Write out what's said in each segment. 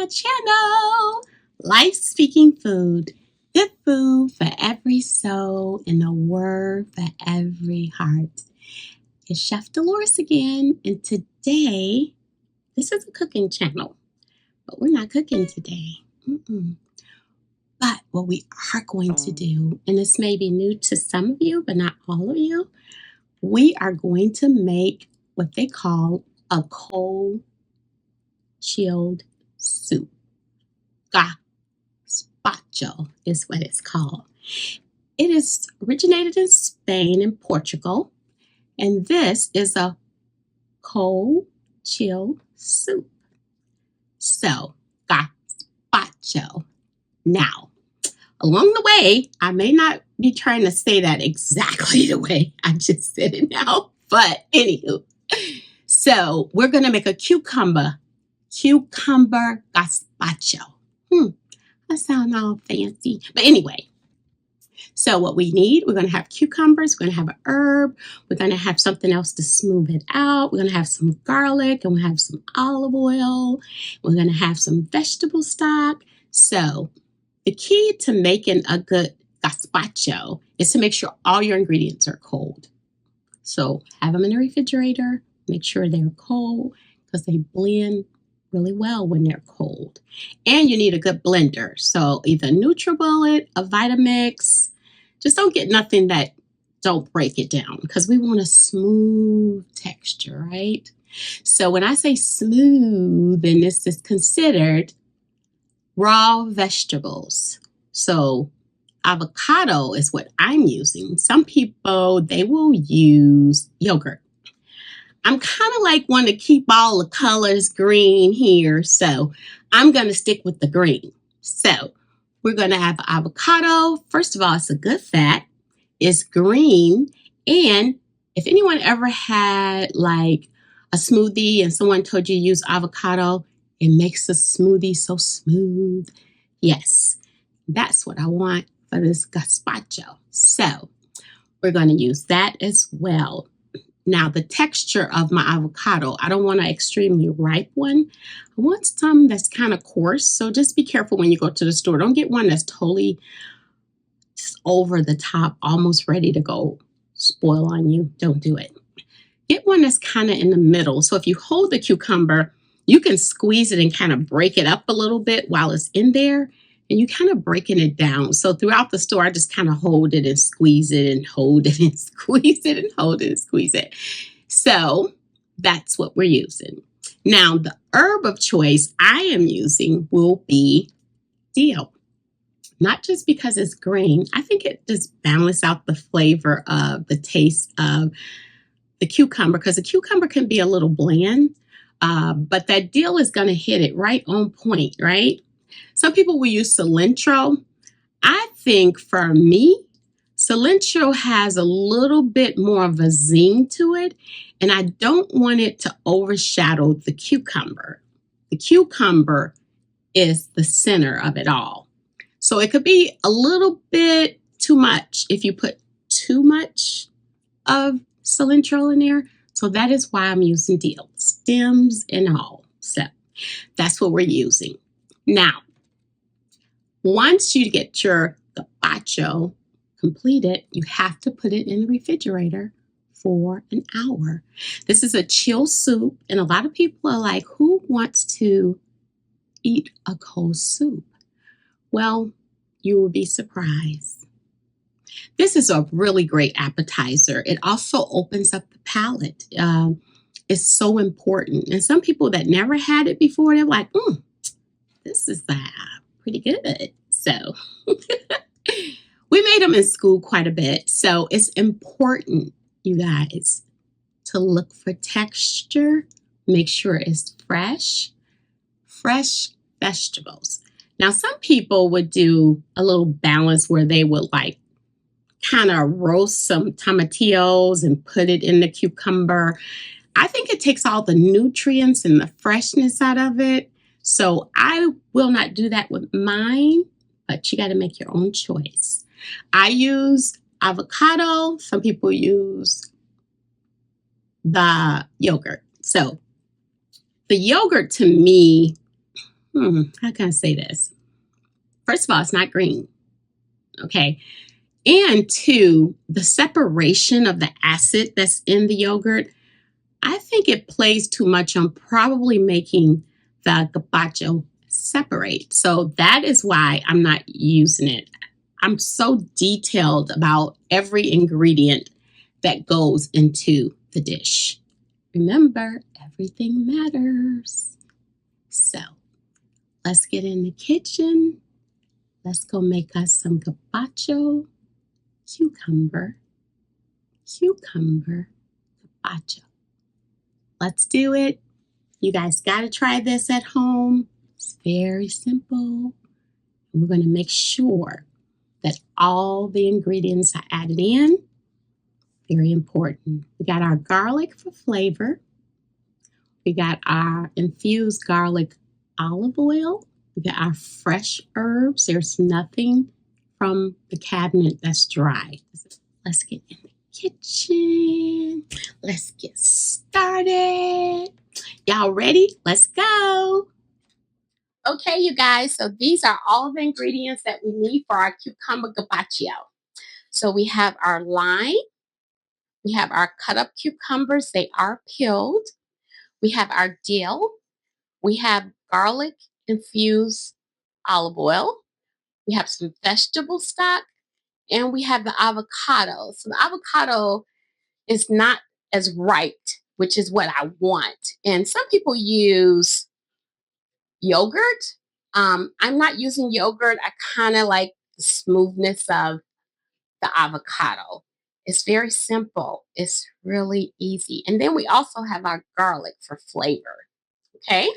my channel. Life Speaking Food. Good food for every soul and a word for every heart. It's Chef Dolores again, and today, this is a cooking channel, but we're not cooking today. But what we are going to do, and this may be new to some of you, but not all of you, we are going to make what they call a cold chilled soup. Gazpacho is what it's called. It is originated in Spain and Portugal, and this is a cold chilled soup. So, gazpacho. Now, along the way, I may not be trying to say that exactly the way I just said it now, but anywho. So, we're going to make a cucumber gazpacho. That sounds all fancy. But anyway, so what we need, we're going to have cucumbers, we're going to have an herb, we're going to have something else to smooth it out, we're going to have some garlic, and we'll have some olive oil, we're going to have some vegetable stock. So the key to making a good gazpacho is to make sure all your ingredients are cold. So have them in the refrigerator, make sure they're cold because they blend really well when they're cold. And you need a good blender. So either NutriBullet, a Vitamix. Just don't get nothing that don't break it down because we want a smooth texture, right? So when I say smooth, then this is considered raw vegetables. So avocado is what I'm using. Some people, they will use yogurt. I'm kind of like want to keep all the colors green here, so I'm going to stick with the green. So we're going to have avocado. First of all, it's a good fat. It's green. And if anyone ever had like a smoothie and someone told you to use avocado, it makes the smoothie so smooth. Yes, that's what I want for this gazpacho. So we're going to use that as well. Now, the texture of my avocado, I don't want an extremely ripe one. I want some that's kind of coarse. So just be careful when you go to the store. Don't get one that's totally just over the top, almost ready to go spoil on you. Don't do it. Get one that's kind of in the middle. So if you hold the cucumber, you can squeeze it and kind of break it up a little bit while it's in there. And you kind of breaking it down. So throughout the store, I just kind of hold it and squeeze it and hold it and squeeze it and hold it and squeeze it. So that's what we're using. Now, the herb of choice I am using will be dill. Not just because it's green. I think it just balances out the flavor of the taste of the cucumber because the cucumber can be a little bland, but that dill is going to hit it right on point, right? Some people will use cilantro. I think for me, cilantro has a little bit more of a zing to it, and I don't want it to overshadow the cucumber. The cucumber is the center of it all. So it could be a little bit too much if you put too much of cilantro in there. So that is why I'm using dill, stems and all. So that's what we're using. Now, once you get your gazpacho completed, you have to put it in the refrigerator for an hour. This is a chill soup, and a lot of people are like, who wants to eat a cold soup? Well, you will be surprised. This is a really great appetizer. It also opens up the palate. It's so important. And some people that never had it before, they're like, this is pretty good. So we made them in school quite a bit. So it's important, you guys, to look for texture. Make sure it's fresh vegetables. Now, some people would do a little balance where they would like kind of roast some tomatillos and put it in the cucumber. I think it takes all the nutrients and the freshness out of it. So I will not do that with mine, but you got to make your own choice. I use avocado. Some people use the yogurt. So the yogurt to me how can I say this? First of all, it's not green. Okay. And two, the separation of the acid that's in the yogurt, I think it plays too much on probably making the gazpacho separate. So that is why I'm not using it. I'm so detailed about every ingredient that goes into the dish. Remember, everything matters. So let's get in the kitchen. Let's go make us some gazpacho, cucumber, gazpacho. Let's do it. You guys got to try this at home. It's very simple. We're going to make sure that all the ingredients are added in. Very important. We got our garlic for flavor. We got our infused garlic olive oil. We got our fresh herbs. There's nothing from the cabinet that's dry. Let's get in the kitchen. Let's get started. Y'all ready? Let's go. Okay, you guys, so these are all the ingredients that we need for our cucumber gazpacho. So we have our lime, we have our cut up cucumbers, they are peeled. We have our dill, we have garlic infused olive oil, we have some vegetable stock, and we have the avocado. So the avocado is not as ripe, which is what I want. And some people use yogurt. I'm not using yogurt. I kind of like the smoothness of the avocado. It's very simple. It's really easy. And then we also have our garlic for flavor. Okay.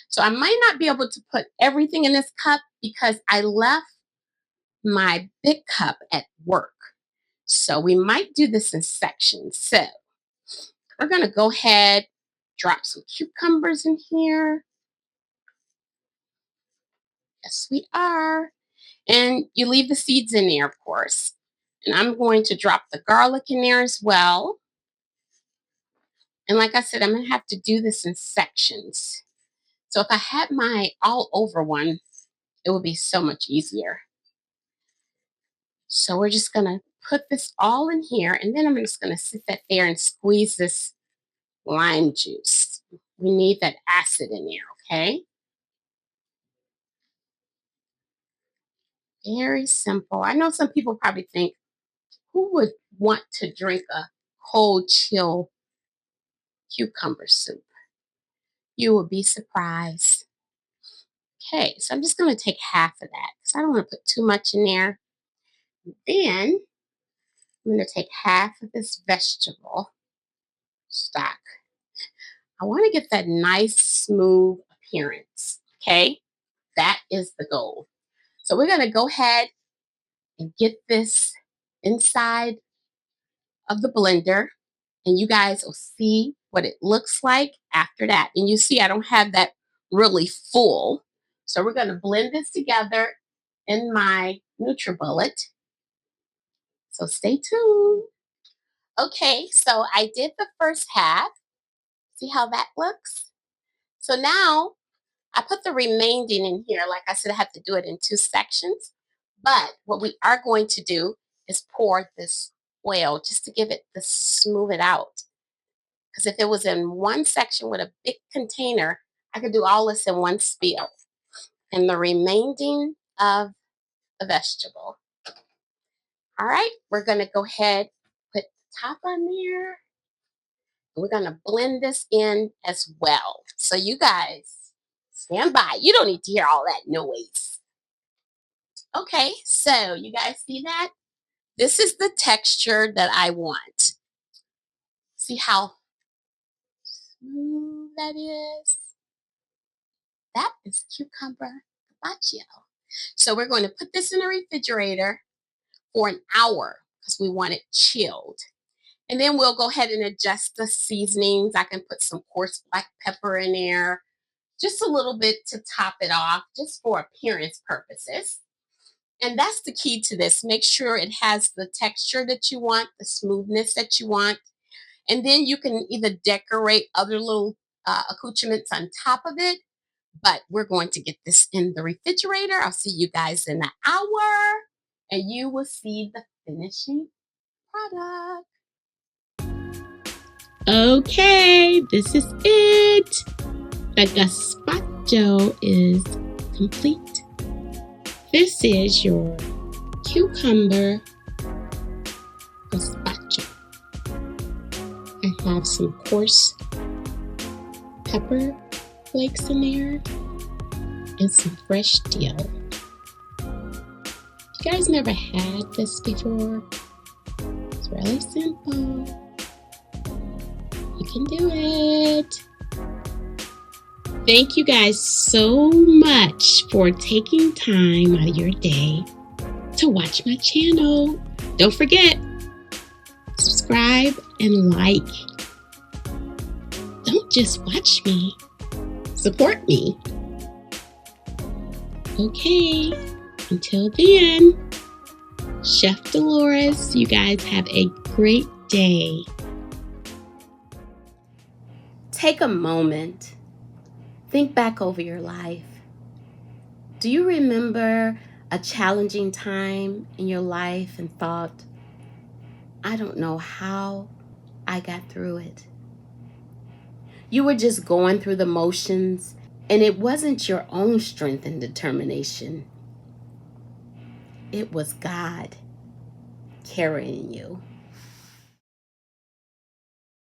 So I might not be able to put everything in this cup because I left my big cup at work. So we might do this in sections. So we're going to go ahead, drop some cucumbers in here. Yes, we are. And you leave the seeds in there, of course. And I'm going to drop the garlic in there as well. And like I said, I'm going to have to do this in sections. So if I had my all over one, it would be so much easier. So we're just going to put this all in here. And then I'm just going to sit that there and squeeze this lime juice. We need that acid in there, okay? Very simple. I know some people probably think, who would want to drink a cold, chill cucumber soup? You will be surprised. Okay, so I'm just going to take half of that because I don't want to put too much in there. Then I'm going to take half of this vegetable stock. I want to get that nice, smooth appearance. Okay, that is the goal. So we're going to go ahead and get this inside of the blender, and you guys will see what it looks like after that. And you see, I don't have that really full. So we're going to blend this together in my NutriBullet. So stay tuned. Okay, so I did the first half. See how that looks? So now I put the remaining in here. Like I said, I have to do it in two sections. But what we are going to do is pour this oil just to give it the smooth it out. Because if it was in one section with a big container, I could do all this in one spill. And the remaining of the vegetable. All right, we're going to go ahead, put the top on there. We're going to blend this in as well. So you guys, stand by. You don't need to hear all that noise. Okay, so you guys see that? This is the texture that I want. See how smooth that is? That is cucumber gazpacho. So we're going to put this in the refrigerator for an hour because we want it chilled. And then we'll go ahead and adjust the seasonings. I can put some coarse black pepper in there, just a little bit to top it off, just for appearance purposes. And that's the key to this. Make sure it has the texture that you want, the smoothness that you want. And then you can either decorate other little accoutrements on top of it. But we're going to get this in the refrigerator. I'll see you guys in an hour and you will see the finishing product. Okay, this is it. The gazpacho is complete. This is your cucumber gazpacho. I have some coarse pepper flakes in there and some fresh dill. If you guys never had this before, it's really simple. You can do it. Thank you guys so much for taking time out of your day to watch my channel. Don't forget, subscribe and like. Don't just watch me, support me. Okay, until then, Chef Dolores, you guys have a great day. Take a moment. Think back over your life. Do you remember a challenging time in your life and thought, I don't know how I got through it? You were just going through the motions, and it wasn't your own strength and determination. It was God carrying you.